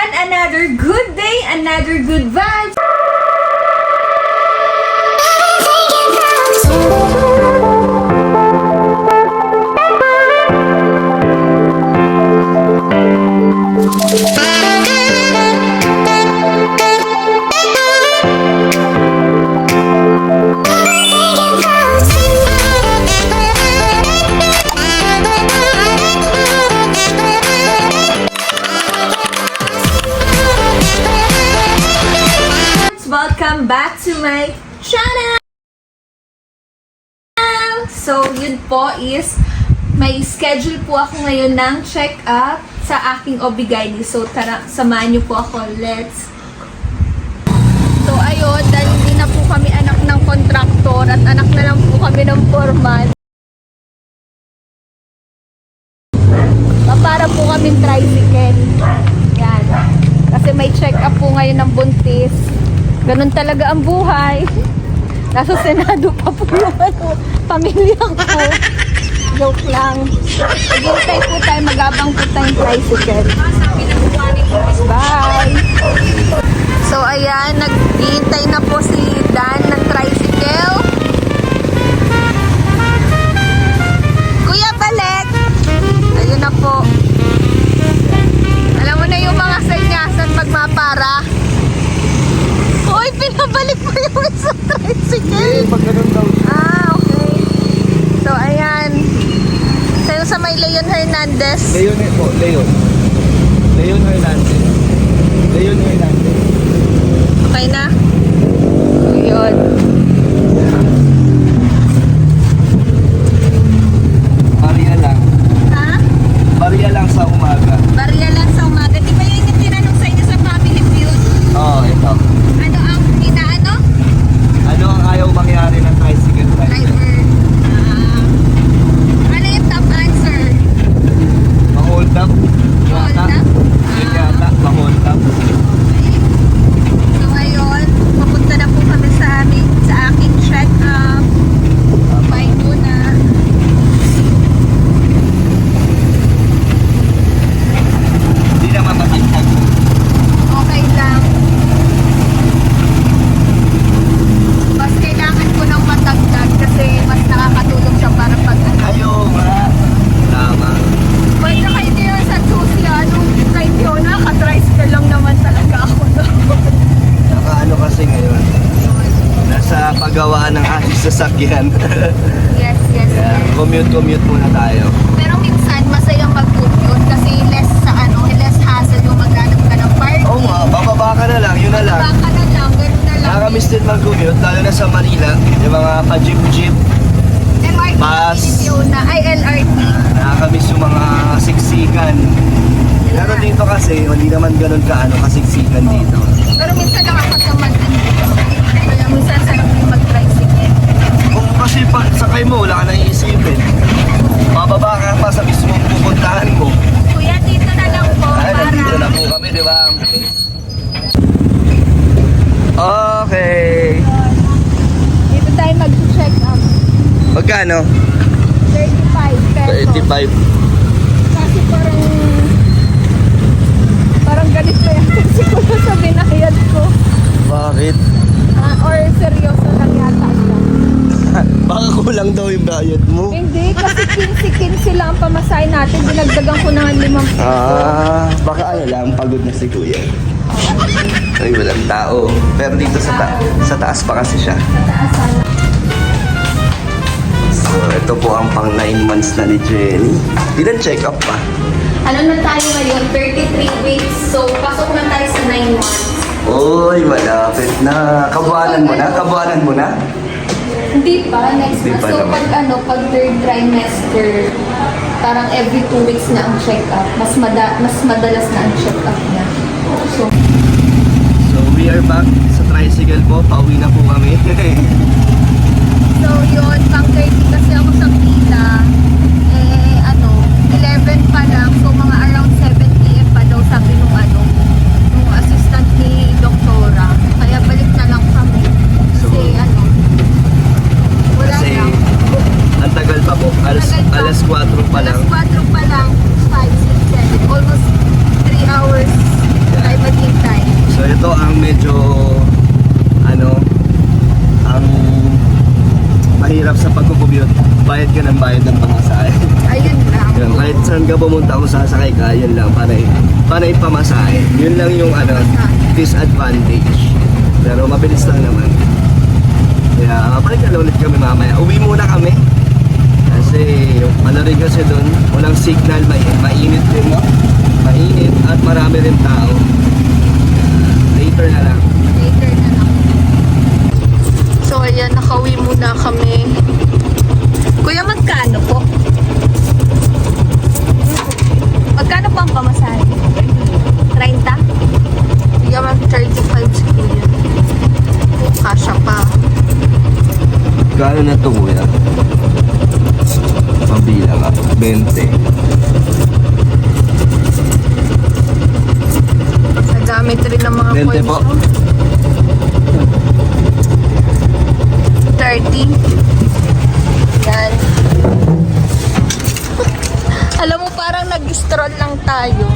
Ayan, another good day, another good vibes. Welcome back to my channel! So, yun po is may schedule po ako ngayon ng check-up sa aking OB-GYN. So, tara, samahan niyo po ako. Let's So, ayun, dahil hindi na po kami anak ng kontraktor at anak na lang po kami ng foreman. Para po kami tricycle. Yan. Kasi may check-up po ngayon ng buntis. Ganun talaga ang buhay. Nasa Senado pa po yung pamilya ko. Joke lang. Maghintay po tayo, magabang po tayong tricycle. Bye! So ayan, naghihintay na po si Dan ng tricycle. Kuya, balik! Ayun na po. Alam mo na yung mga senyasan pag mapara. Uy, pinabalik mo yung isang tricycle. Pag ganun daw. Ah, okay. So, ayan. Sa'yo sa may Leon Hernandez. Leon po, Leon. Leon Hernandez. Leon Hernandez. Okay na? Ayun. Barya lang. Ha? Barya lang sa umaga. Barya lang sa umaga. Di ba yun yung tinanong sa inyo sa Family Feud? Oo, ito. Ano ang inaano? Ano ang ayaw mangyari ng tricycle driver? Driver. Ano yung top answer? Ma-hold up. Hold Yata. up? Yun yata, ma-hold up. So ayun, papunta na po kami sa aking check-up. Bye muna. Hindi naman matintag. Okay lang. Mas kailangan ko ng matagdag kasi mas nakakatulong siya para pag Ayaw nga. Tama. Pwede kayo kayo sa susi, kahit yun, naka-tricycle lang naman talaga ako. Saka ano kasi ngayon, nasa pagawaan ng ating sasakyan. Yes, yes, Kaya yes. commute muna tayo. Pero minsan, masayang mag-commute kasi less less hassle yung maghanap ka ng parking. Oo nga, bababa ka na lang, yun na lang. Baka na lang, gano'n na lang. Nakakamiss din mag-commute, lalo na sa Manila, yung mga pa-jeep-jeep. MRT, Bus. yun na, ay LRT. Nakakamiss yung mga siksikan. Pero dito kasi, hindi naman ganun kasiksikan dito. Pero minsan nakakatamad din dito. Kaya minsan sarap yung mag-tricycle. Kung kasi pag sakay mo, wala ka nang iisipin. Bababa ka pa sa mismong pupuntahan mo. Kuya, dito na lang po. Ay, nandito na po kami, di ba? Okay. Dito tayo mag-check up. Magkano? 35 pesos. 35. Kasi parang galit na yan kasi ko sa binayad ko. Bakit? Or seryoso lang yata siya. Baka kulang daw yung bayad mo. Hindi, kasi 15 lang ang pamasahe natin. Dinagdagan ko na ng 5 Baka ano lang, pagod na si Kuya. Ay, walang tao. Pero dito sa taas pa kasi siya. So, ito po ang pang 9 months na ni Jenny. Ilan check-up pa? Ano na tayo ngayon? 33 weeks. So, pasok na tayo sa 9 months. Uy, malapit na. Kabuanan mo na? Kabuanan mo na? Hindi pa, next Hindi month. pa So, naman. pag third trimester, parang every 2 weeks na ang check-up. Mas madalas na ang check-up niya. So, We are back sa tricycle po. Pauwi na po kami. so yun, pang 30 kasi ako sa pila. 11 pa lang. So, mga around 7 PM pa daw sabi nung nung assistant ni doktora. Kaya balik na lang kami. Kasi wala Kasi lang. ang tagal pa po. Alas 4 pa lang. Alas 4 pa lang. 5, 6, 7. Almost 3 hours. 5 bayad ka ng bayad ng pamasahe. Ayun lang. Yun, kahit saan ka pumunta kung sasakay ka, yun lang, para ipamasahe. Yun lang yung disadvantage. Pero mabilis lang naman. Kaya balik na ulit kami mamaya. Uwi muna kami. Kasi ano rin kasi doon, walang signal, mainit din, no? Mainit at marami rin tao. Later na lang. Later na lang. So ayan, nakauwi muna kami. Kuya, magkano po? Magkano po ang pamasahe? 30? Kuya, mag-35 si Kuya. Kasya pa. Gano'n na ito, kuya? Mabilang ka. 20. Sa gamit rin ng mga 20 coins po. mo. 30. Yan. Alam mo, parang nag-stroll lang tayo.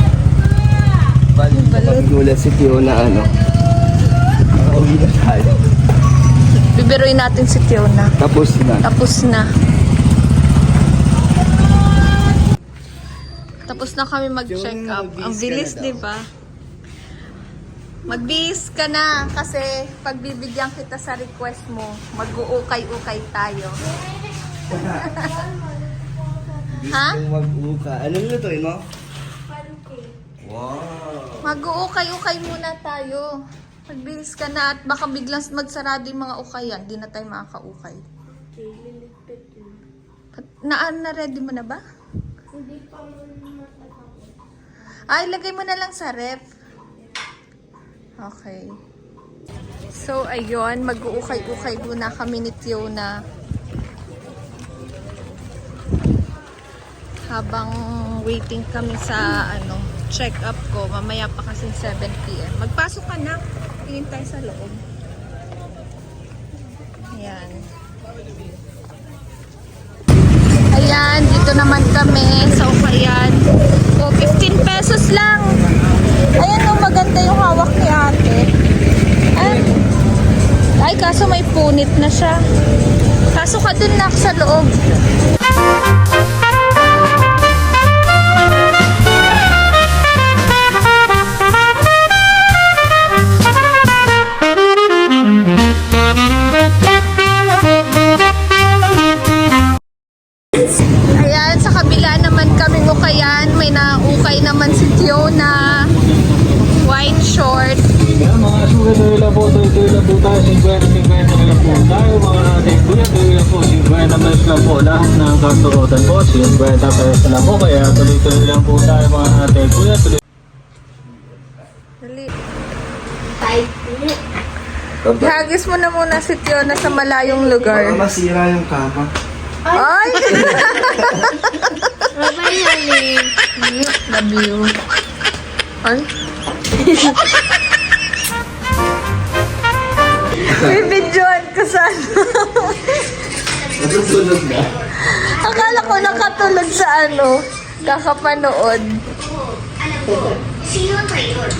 Balik ulit si Tio na nakauwi na tayo. Bibiruin natin si Tiona. Tapos na. Tapos na. Tapos na kami mag-check up. Ang bilis, di ba? Magbihis ka na kasi pagbibigyan kita sa request mo, mag-uukay-ukay tayo. Ha? Mag-uka. Anong lutuin mo? Wow. Mag-uukay-ukay muna tayo. Magbihis ka na at baka biglang magsarado yung mga ukayan. Di na tayo makakaukay. Na-ready mo na ba? Hindi pa matatapos. Ay, lagay mo na lang sa ref. Okay. So, ayun. Mag-uukay-ukay muna kami ni Tiona. Habang waiting kami sa check-up ko. Mamaya pa kasi 7 PM. Magpasok ka na. Tingin tayo sa loob. Ayan. Ayan, dito naman kami sa ukayan. O, 15 pesos lang. Ayan, maganda yung hawak ni ate. Ay, kaso may punit na siya. Kaso ka dun nak sa loob. Ayan, sa kabila naman kaming ukayan. May naukay naman si Tiona. White short. Kaya mga sugat na nila po, tuloy lang po tayo, 50 na lang po tayo, mga ating kuya, tuloy lang po, 50 pesos lang po, lahat ng karturotan po, 50 pesos lang po, kaya tuloy lang po tayo, mga ating kuya, tuloy. Dali. Baba. Ihagis mo na muna si Tiona sa malayong lugar. Baka masira yung kama. Ay! Bye-bye, honey. Love you. Ay? Bibidyoan ko sana. Natutulog na. Akala ko nakatulog sa kakapanood. Sino ang traitor?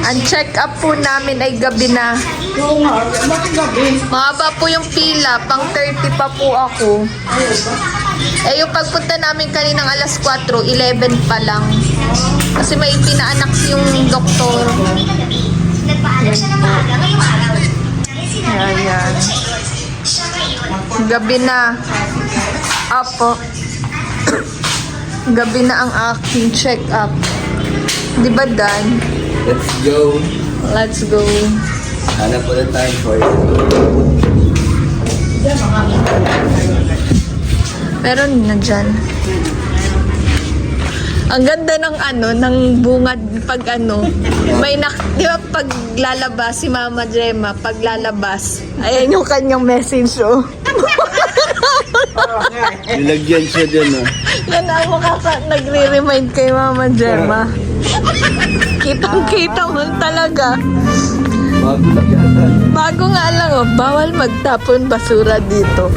Ang check-up po namin ay gabi na. Oo nga, bakit gabi? Mahaba po yung pila, pang 30 pa po ako. Eh yung pagpunta namin kaninang alas 4, 11 pa lang. Kasi may pinaanak yung doktor. Nagpaalam siya ng maaga ngayong araw. Dahil sinabi niya Ayan. siya ngayon. Gabi na. Apo. Gabi na ang aking check-up. Di ba, Dan? Let's go. Let's go. Hanap po ng time for it. Meron na dyan. Ang ganda ng bungad pag may di ba pag lalabas si Mama Gemma, pag lalabas, ayan yung kanyang message, oh. Nilagyan siya dyan, Yan ang nagre-remind kay Mama Gemma. Kitang-kita mo talaga. Bago lang yata. Bago nga lang, oh, bawal magtapon basura dito.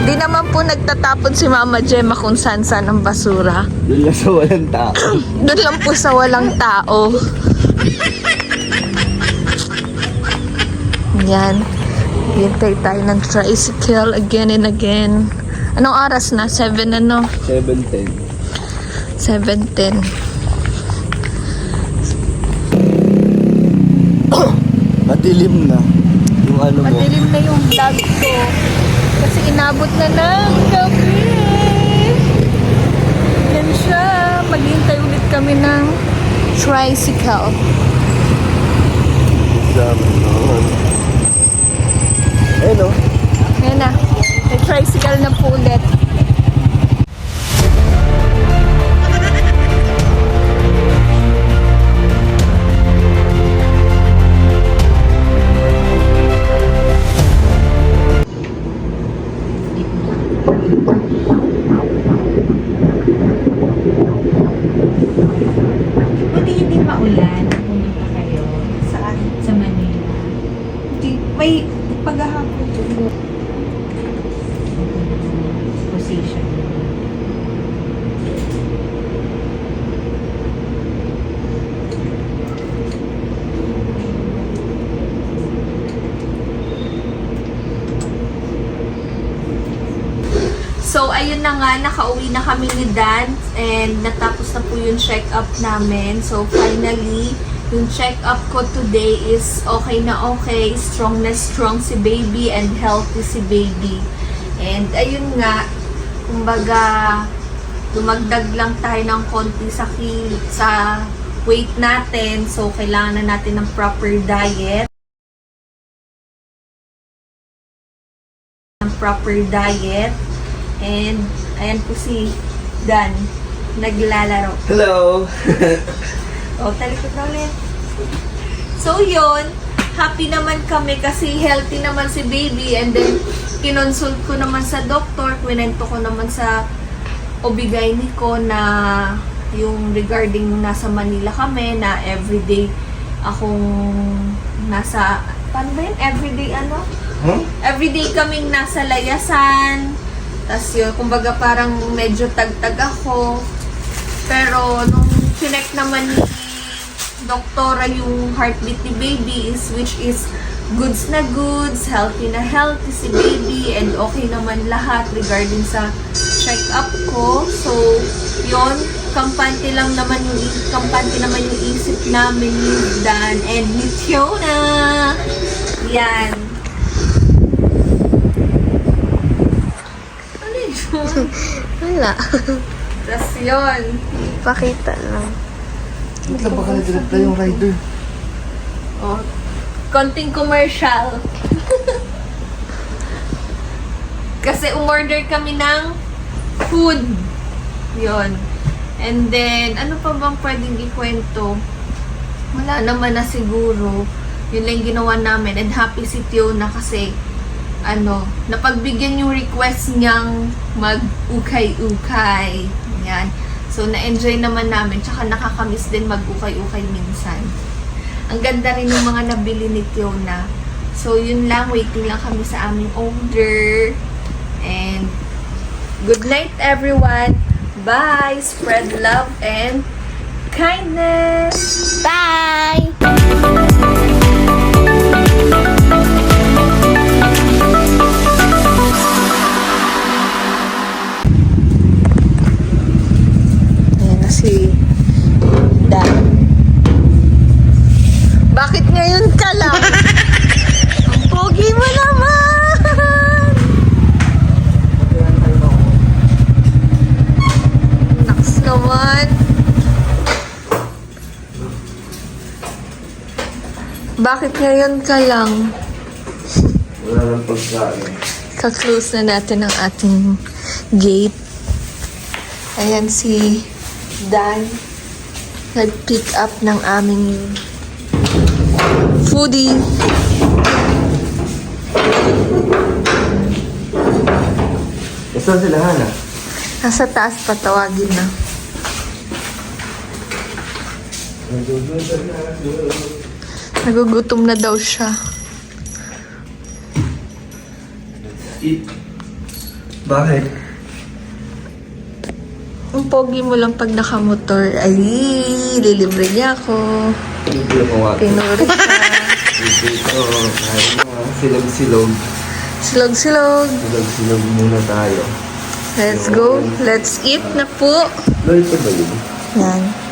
Di naman po nagtatapon si Mama Gemma kung saan-saan ang basura. Doon lang sa walang tao. Doon lang po sa walang tao. Yan. Hintay tayo ng tricycle again and again. Anong oras na? 7 ano? 7:10. 7:10. Madilim na. Yung ano mo. Madilim na yung vlog ko. Kasi inabot na ng gabi. Yan siya. Maghihintay ulit kami ng tricycle. Examen noon. Eh no? Ayan na. May tricycle na po ulit. Buti hindi maulan, pumunta kayo Saan? sa Manila. May paghahapon doon. Position. So, ayun na nga, nakauwi na kami ni Dan and natapos na po yung check-up namin. So, finally, yung check-up ko today is okay na okay. Strong na strong si baby and healthy si baby. And ayun nga, kumbaga, dumagdag lang tayo ng konti sa weight natin. So, kailangan na natin ng proper diet. And, ayan po si Dan, naglalaro. Hello! O, talikod na ulit. So, yun. Happy naman kami kasi healthy naman si baby. And then, kinonsult ko naman sa doktor. Kwento ko naman sa OB-GYN ko na yung regarding nasa Manila kami, na everyday akong nasa, paano ba yun? Everyday ano? Huh? Everyday kaming nasa layasan. Tapos yun, kumbaga parang medyo tagtag ako. Pero nung chinek naman ni doktora yung heartbeat ni baby which is goods na goods, healthy na healthy si baby, and okay naman lahat regarding sa check-up ko. So, yun, kampante naman yung isip namin ni Dan and ni Fiona. Yan. Ano yun? Wala. Tapos yun. Pakita lang. Ba't lang baka nagdirekta yung rider? Oh, konting commercial. Kasi umorder kami ng food. Yon. And then, ano pa bang pwedeng ikwento? Wala naman na siguro. Yun lang yung ginawa namin. And happy si Fiona kasi napagbigyan yung request niyang mag-ukay-ukay. Yan. So, na-enjoy naman namin. Tsaka nakakamiss din mag-ukay-ukay minsan. Ang ganda rin yung mga nabili ni Fiona. So, yun lang. Waiting lang kami sa aming order. And, good night, everyone. Bye! Spread love and kindness! Bye! Ayan na si Dan. Bakit ngayon ka lang? Ang pogi mo naman! Naks naman. Bakit ngayon ka lang? Wala nang pagkain. Ka-close na natin ang ating gate. Ayan si Dan. Nag-pick up ng aming foodie. Saan sila, Hana? Nasa taas, patawagin na. Nagugutom na daw siya. Eat. Bakit? Ang pogi mo lang pag nakamotor. Ay, lilibre niya ako. Hindi ako nga. Tinuri siya. Dito, kain mo. Silog-silog. Silog-silog. Silog-silog muna tayo. Let's go. Let's eat na po. Lord, ba yun? Yan.